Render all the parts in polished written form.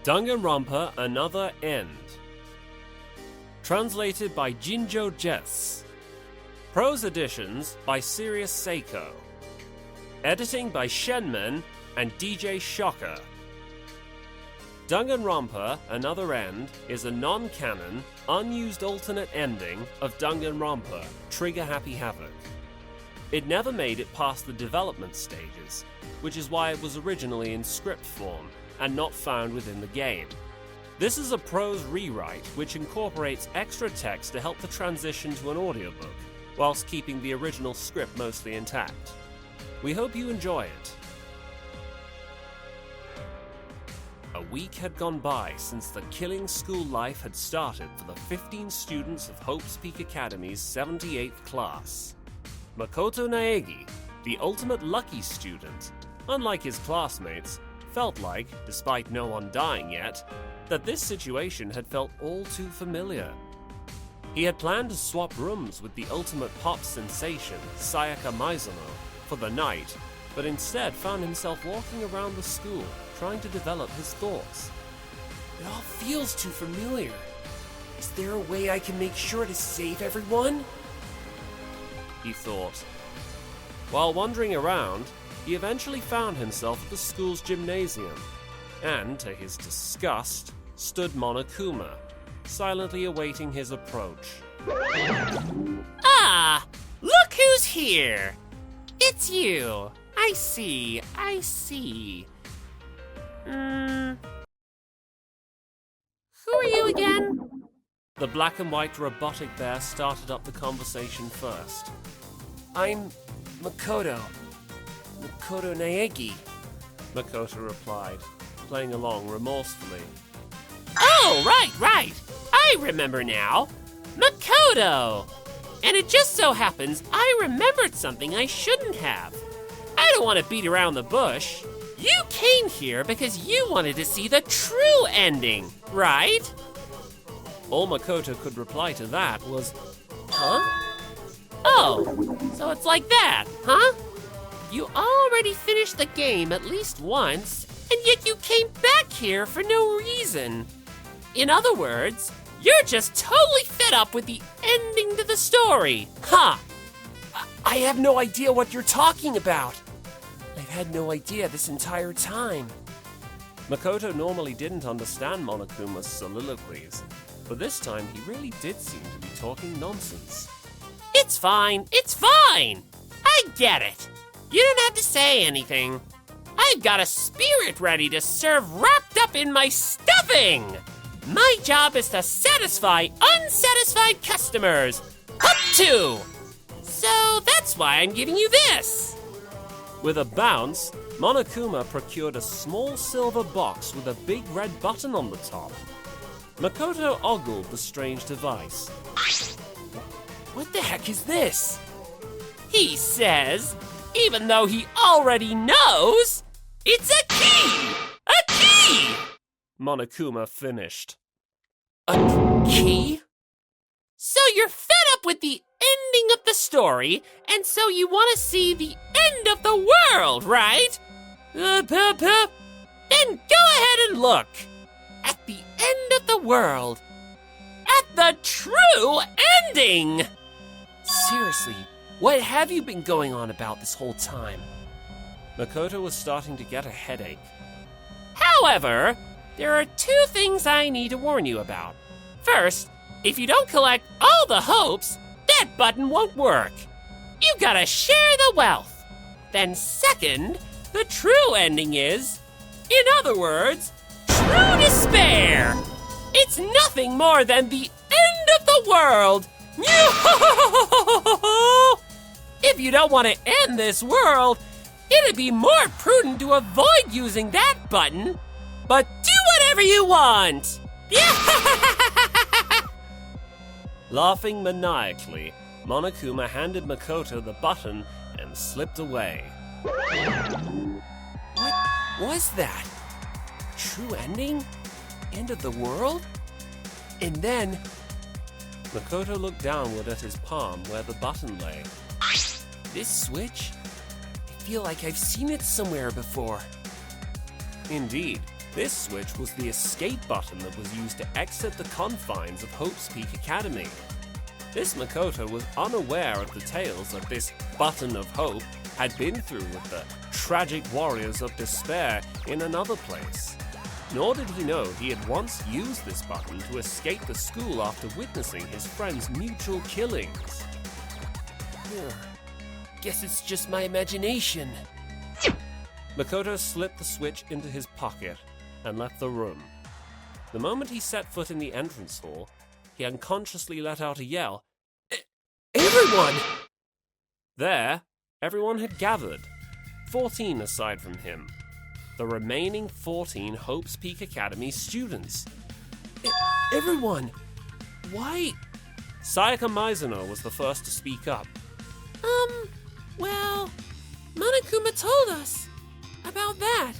Danganronpa Another End. Translated by JinJoJess. Prose editions by Sirius Seiko. Editing by Shenmen and DJ Shocker. Danganronpa Another End is a non-canon, unused alternate ending of Danganronpa Trigger Happy Havoc. It never made it past the development stages, which is why it was originally in script form and not found within the game. This is a prose rewrite which incorporates extra text to help the transition to an audiobook, whilst keeping the original script mostly intact. We hope you enjoy it. A week had gone by since the killing school life had started for the 15 students of Hope's Peak Academy's 78th class. Makoto Naegi, the ultimate lucky student, unlike his classmates, felt like, despite no one dying yet, that this situation had felt all too familiar. He had planned to swap rooms with the ultimate pop sensation, Sayaka Maizono, for the night, but instead found himself walking around the school, trying to develop his thoughts. It all feels too familiar. Is there a way I can make sure to save everyone? He thought. While wandering around, he eventually found himself at the school's gymnasium, and, to his disgust, stood Monokuma, silently awaiting his approach. Ah! Look who's here! It's you! I see. Who are you again? The black and white robotic bear started up the conversation first. I'm Makoto Naegi. Makoto replied, playing along remorsefully. Oh, right. I remember now. Makoto! And it just so happens I remembered something I shouldn't have. I don't want to beat around the bush. You came here because you wanted to see the true ending, right? All Makoto could reply to that was, Huh? Oh, so it's like that, huh? You already finished the game at least once, and yet you came back here for no reason. In other words, you're just totally fed up with the ending to the story, huh? I have no idea what you're talking about. I've had no idea this entire time. Makoto normally didn't understand Monokuma's soliloquies, but this time he really did seem to be talking nonsense. It's fine. I get it. You don't have to say anything. I've got a spirit ready to serve wrapped up in my stuffing. My job is to satisfy unsatisfied customers. Up to. So that's why I'm giving you this. With a bounce, Monokuma procured a small silver box with a big red button on the top. Makoto ogled the strange device. What the heck is this? He says, even though he already knows, it's a key! A key! Monokuma finished. A key? So you're fed up with the ending of the story, and so you want to see the end of the world, right? Then go ahead and look. At the end of the world. At the true ending! Seriously, what have you been going on about this whole time? Makoto was starting to get a headache. However, there are two things I need to warn you about. First, if you don't collect all the hopes, that button won't work. You gotta share the wealth. Then second, the true ending is, in other words, true despair. It's nothing more than the end of the world. If you don't want to end this world, it'd be more prudent to avoid using that button, but do whatever you want. Laughing maniacally, Monokuma handed Makoto the button and slipped away. What was that? True ending? End of the world? And then... Makoto looked downward at his palm where the button lay. This switch? I feel like I've seen it somewhere before. Indeed, This switch was the escape button that was used to exit the confines of Hope's Peak Academy. This Makoto was unaware of the tales that this button of hope had been through with the tragic warriors of despair in another place. Nor did he know he had once used this button to escape the school after witnessing his friends' mutual killings. Guess it's just my imagination. Makoto slipped the switch into his pocket and left the room. The moment he set foot in the entrance hall, he unconsciously let out a yell. Everyone! There, everyone had gathered, 14 aside from him. The remaining 14 Hope's Peak Academy students. Everyone! Why? Sayaka Mizuno was the first to speak up. Well, Monokuma told us about that.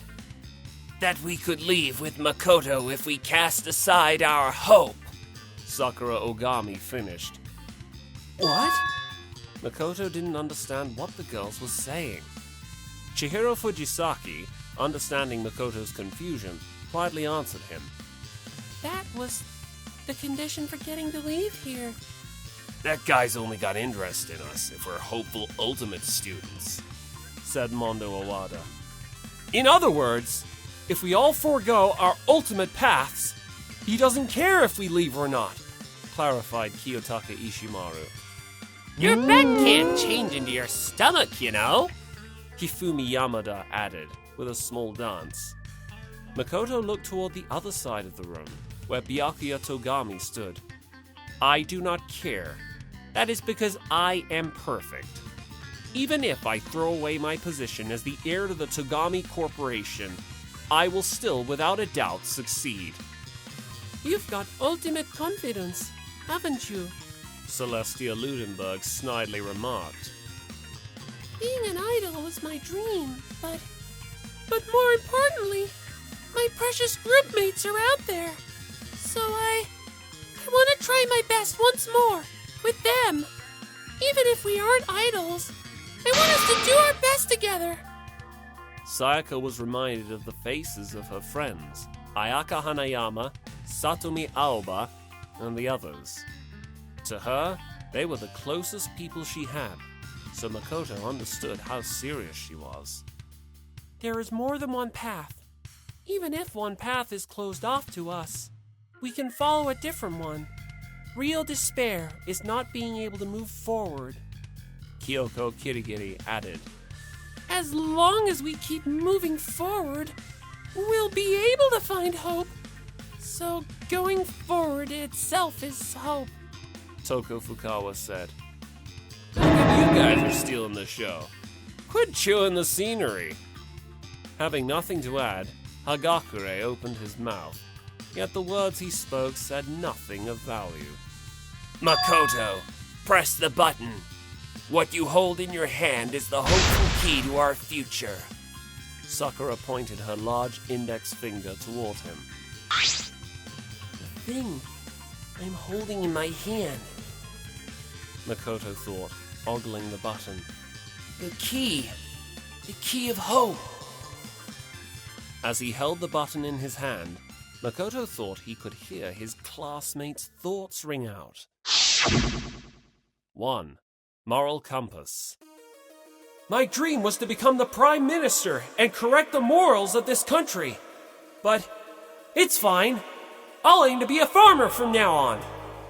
That we could leave with Makoto if we cast aside our hope. Sakura Ogami finished. What? Makoto didn't understand what the girls were saying. Chihiro Fujisaki, understanding Makoto's confusion, quietly answered him. That was the condition for getting to leave here. That guy's only got interest in us if we're hopeful ultimate students, said Mondo Owada. In other words, if we all forego our ultimate paths, he doesn't care if we leave or not, clarified Kiyotaka Ishimaru. Your back can't change into your stomach, you know. Hifumi Yamada added, with a small dance. Makoto looked toward the other side of the room, where Byakuya Togami stood. I do not care. That is because I am perfect. Even if I throw away my position as the heir to the Togami Corporation, I will still, without a doubt, succeed. You've got ultimate confidence, haven't you? Celestia Ludenberg snidely remarked. Being an idol was my dream, but more importantly, my precious group mates are out there. So I want to try my best once more, with them. Even if we aren't idols, I want us to do our best together. Sayaka was reminded of the faces of her friends, Ayaka Hanayama, Satomi Aoba, and the others. To her, they were the closest people she had, so Makoto understood how serious she was. There is more than one path. Even if one path is closed off to us, we can follow a different one. Real despair is not being able to move forward. Kyoko Kirigiri added. As long as we keep moving forward, we'll be able to find hope. So going forward itself is hope. Toko Fukawa said. Look at you guys are stealing the show. Quit chewing the scenery. Having nothing to add, Hagakure opened his mouth, yet the words he spoke said nothing of value. Makoto, press the button. What you hold in your hand is the hopeful key to our future. Sakura pointed her large index finger toward him. The thing I'm holding in my hand. Makoto thought, ogling the button. The key of hope. As he held the button in his hand, Makoto thought he could hear his classmates' thoughts ring out. 1. Moral compass. My dream was to become the Prime Minister and correct the morals of this country. But it's fine. I'll aim to be a farmer from now on.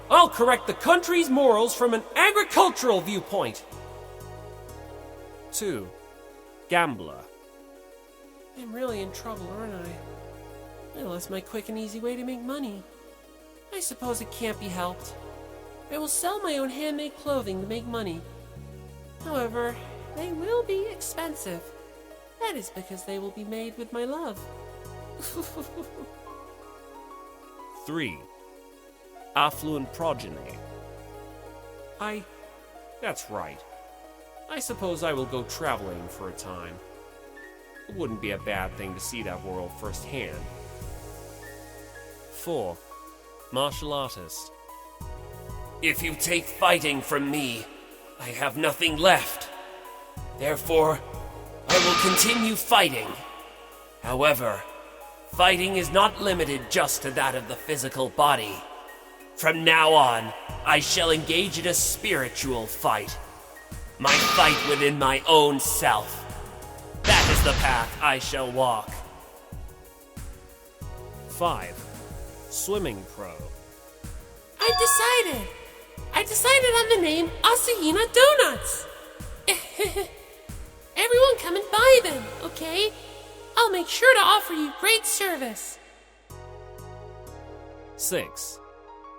I'll correct the country's morals from an agricultural viewpoint. 2. Gambler. I'm really in trouble, aren't I? I lost my quick and easy way to make money. I suppose it can't be helped. I will sell my own handmade clothing to make money. However, they will be expensive. That is because they will be made with my love. 3. Affluent progeny. That's right. I suppose I will go traveling for a time. It wouldn't be a bad thing to see that world firsthand. 4. Martial artist. If you take fighting from me, I have nothing left. Therefore, I will continue fighting. However, Fighting is not limited just to that of the physical body. From now on, I shall engage in a spiritual fight. My fight within my own self. That is the path I shall walk. 5. Swimming Pro. I decided on the name Asahina Donuts. Everyone come and buy them, okay? I'll make sure to offer you great service. 6.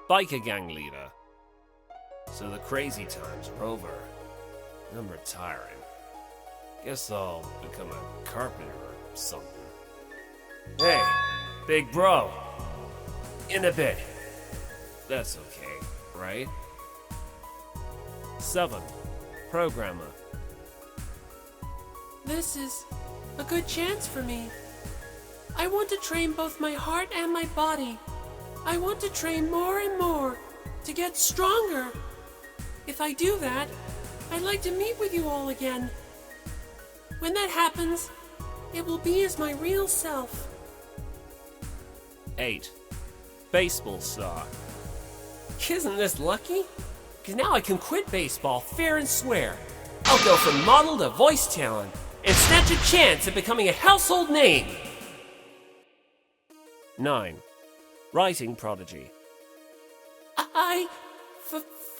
Biker Gang Leader. So the crazy times are over. I'm retiring. Guess I'll become a carpenter or something. Hey, big bro. In a bit. That's okay, right? 7. Programmer. This is a good chance for me. I want to train both my heart and my body. I want to train more and more to get stronger. If I do that, I'd like to meet with you all again. When that happens, it will be as my real self. 8. Baseball Star. Isn't this lucky? Because now I can quit baseball fair and square. I'll go from model to voice talent and snatch a chance at becoming a household name. 9. Writing Prodigy.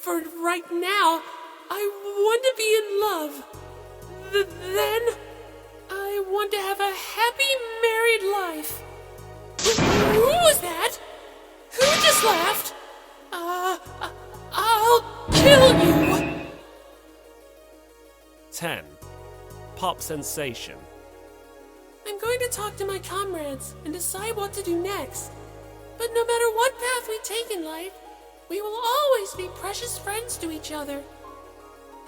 For right now, I want to be in love. Then, I want to have a happy married life. Who was that? Who just laughed? I'll kill you! 10. Pop Sensation. I'm going to talk to my comrades and decide what to do next. But no matter what path we take in life, we will always be precious friends to each other.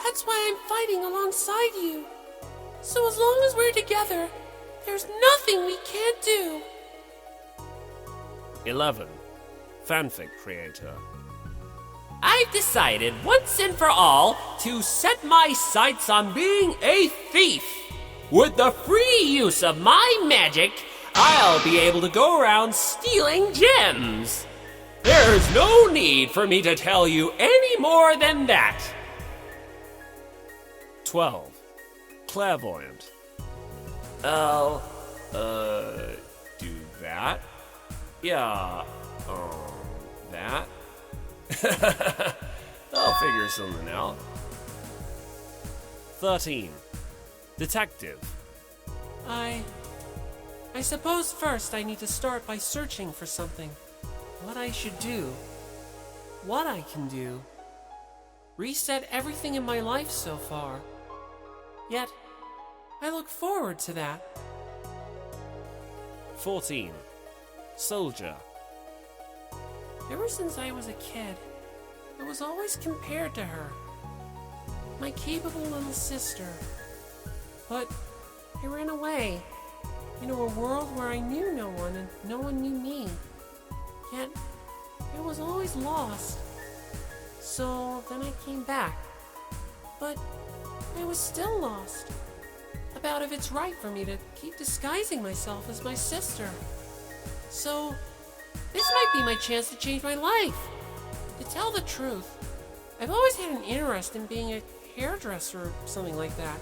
That's why I'm fighting alongside you. So as long as we're together, there's nothing we can't do. 11. Fanfic Creator. I've decided once and for all to set my sights on being a thief. With the free use of my magic, I'll be able to go around stealing gems. There's no need for me to tell you any more than that. 12. Clairvoyant. I'll, do that? Yeah, that? I'll figure something out. 13. Detective. I suppose first I need to start by searching for something. What I should do. What I can do. Reset everything in my life so far. Yet, I look forward to that. 14. Soldier. Ever since I was a kid, I was always compared to her. My capable little sister. But I ran away into a world where I knew no one and no one knew me. Yet, I was always lost. So then I came back. But I was still lost. About if it's right for me to keep disguising myself as my sister. So, this might be my chance to change my life. To tell the truth, I've always had an interest in being a hairdresser or something like that.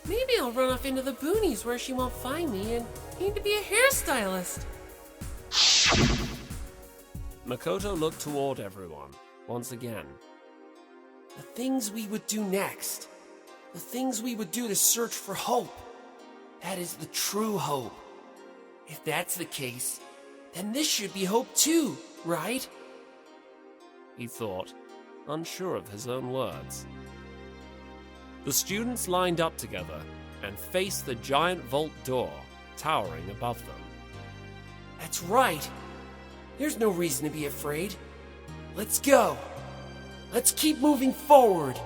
Maybe I'll run off into the boonies where she won't find me and need to be a hairstylist. Makoto looked toward everyone, once again. The things we would do next. The things we would do to search for hope. That is the true hope. If that's the case, then this should be hope too, right? He thought, unsure of his own words. The students lined up together and faced the giant vault door towering above them. That's right. There's no reason to be afraid. Let's go. Let's keep moving forward.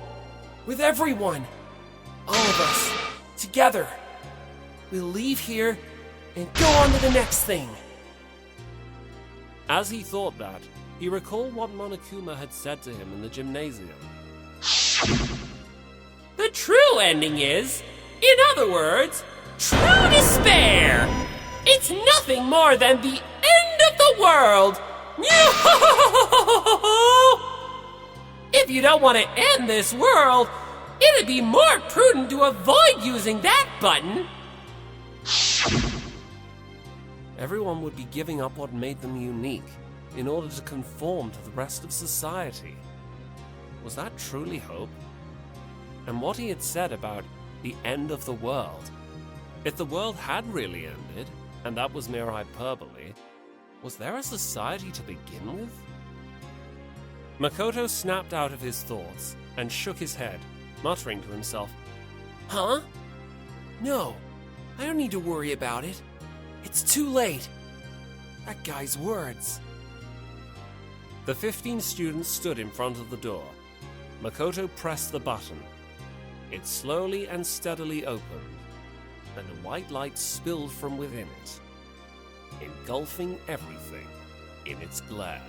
With everyone. All of us. Together. We'll leave here and go on to the next thing. As he thought that, he recalled what Monokuma had said to him in the gymnasium. The true ending is, in other words, true despair. nothing more than the end of the world. If you don't want to end this world, it'd be more prudent to avoid using that button. Everyone would be giving up what made them unique in order to conform to the rest of society. Was that truly hope? And what he had said about the end of the world, if the world had really ended, and that was mere hyperbole, was there a society to begin with? Makoto snapped out of his thoughts and shook his head, muttering to himself, Huh? No, I don't need to worry about it. It's too late. That guy's words. The 15 students stood in front of the door. Makoto pressed the button. It slowly and steadily opened, and a white light spilled from within it, engulfing everything in its glare.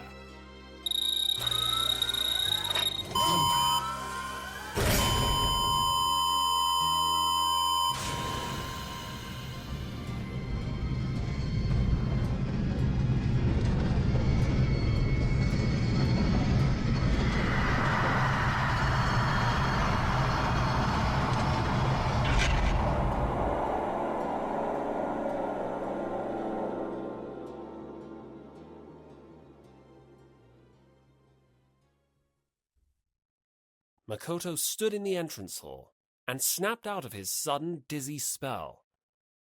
Makoto stood in the entrance hall and snapped out of his sudden dizzy spell.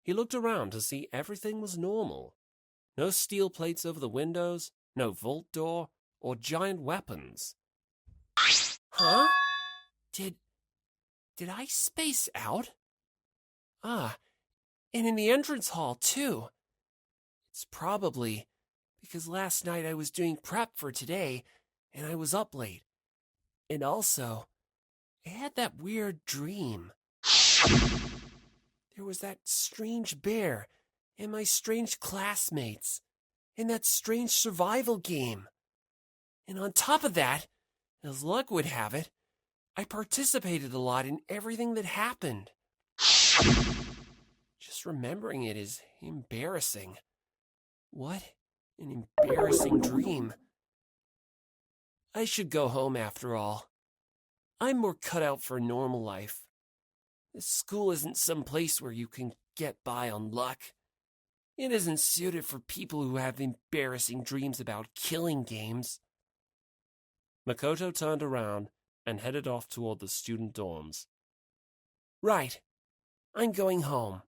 He looked around to see everything was normal. No steel plates over the windows, no vault door, or giant weapons. Huh? Did I space out? Ah, and in the entrance hall, too. It's probably because last night I was doing prep for today, and I was up late. And also, I had that weird dream. There was that strange bear, and my strange classmates, and that strange survival game. And on top of that, as luck would have it, I participated a lot in everything that happened. Just remembering it is embarrassing. What an embarrassing dream. I should go home after all. I'm more cut out for a normal life. This school isn't some place where you can get by on luck. It isn't suited for people who have embarrassing dreams about killing games. Makoto turned around and headed off toward the student dorms. Right. I'm going home.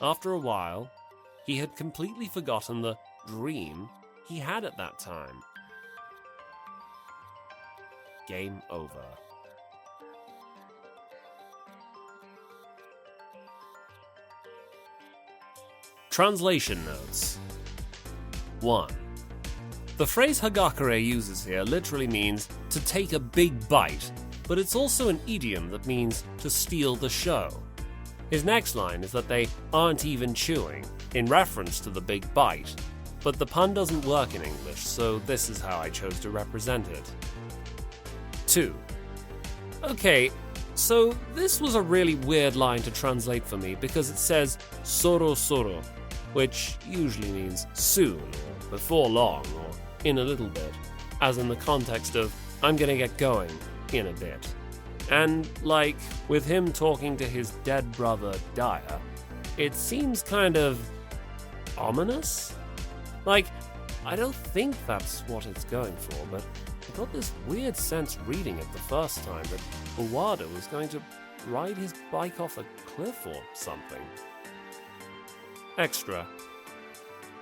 After a while, he had completely forgotten the dream he had at that time. Game over. Translation notes. 1. The phrase Hagakure uses here literally means to take a big bite, but it's also an idiom that means to steal the show. His next line is that they aren't even chewing, in reference to the big bite, but the pun doesn't work in English, so this is how I chose to represent it. 2. Okay, so this was a really weird line to translate for me because it says soro soro, which usually means soon, or before long, or in a little bit, as in the context of I'm gonna get going in a bit. And, like, with him talking to his dead brother, Daya, it seems kind of ominous? Like, I don't think that's what it's going for, but I got this weird sense reading it the first time that Owada was going to ride his bike off a cliff or something. Extra.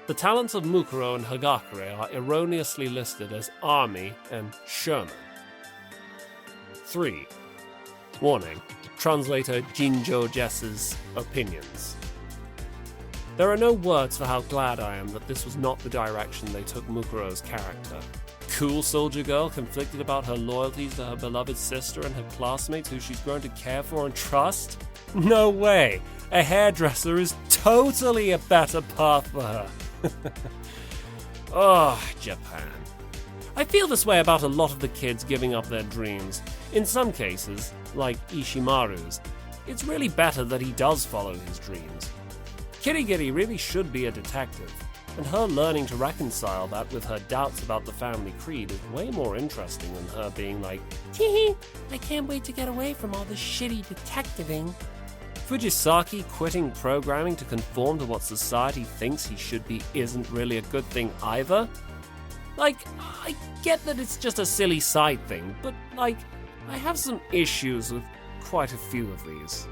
The talents of Mukuro and Hagakure are erroneously listed as Army and Sherman. 3. Warning. Translator JinJoJess's opinions. There are no words for how glad I am that this was not the direction they took Mukuro's character. Cool soldier girl conflicted about her loyalties to her beloved sister and her classmates who she's grown to care for and trust? No way! A hairdresser is totally a better path for her. Oh, Japan. I feel this way about a lot of the kids giving up their dreams. In some cases, like Ishimaru's, it's really better that he does follow his dreams. Kirigiri really should be a detective, and her learning to reconcile that with her doubts about the family creed is way more interesting than her being like, Tee, I can't wait to get away from all this shitty detectiving. Fujisaki quitting programming to conform to what society thinks he should be isn't really a good thing either. Like, I get that it's just a silly side thing, but like, I have some issues with quite a few of these.